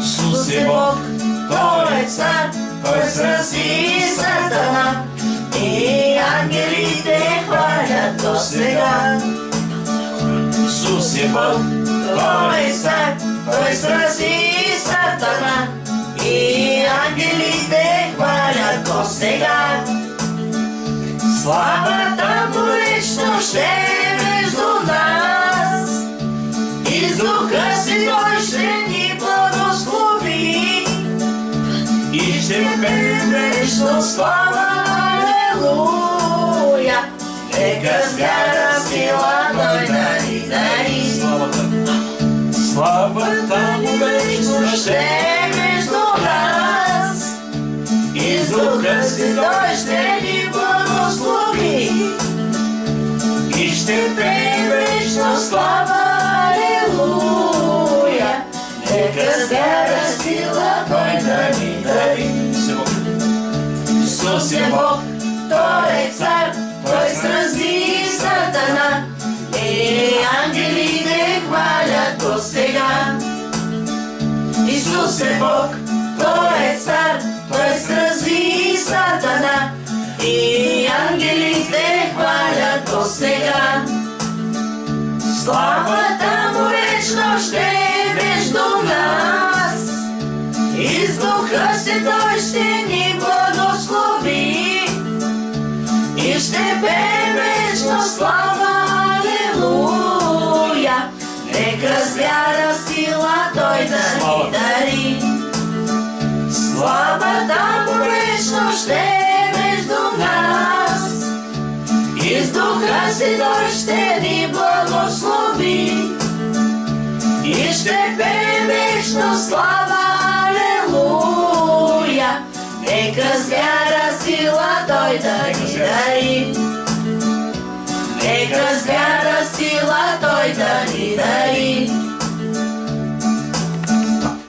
Исус е Бог, Той е цар, Той срази Сатана и ангелите хвалят Го сега. Исус е Бог, Той е цар, Той срази Сатана и ангелите хвалят Го сега. Славата му вечно ще е между нас и с духа си Той ще ни благослови и ще пеем вечно слава, алелуя. Нека с вяра сила Той да ни дари. Славата му вечно ще е между нас и с духа си Той ще ни благослови и ще пеем вечно слава, алелуя. Нека с вяра сила Той да ни дари. Исус е Бог, Той е цар, Той срази Сатана и ангелите хвалят Го сега. Исус е Бог, Той е цар, Той срази Сатана и ангелите хвалят Го сега. Славата му вечно ще е между нас и с духа си Той ще ни благослови и ще пеем вечно слава, алелуя. Нека с вяра сила Той да ни дари. Славата му вечно ще е между нас и с духа си Той ще ни благослови и ще пеем вечно слава, алелуя. Нека с вяра сила Той да ни дари. Нека с вяра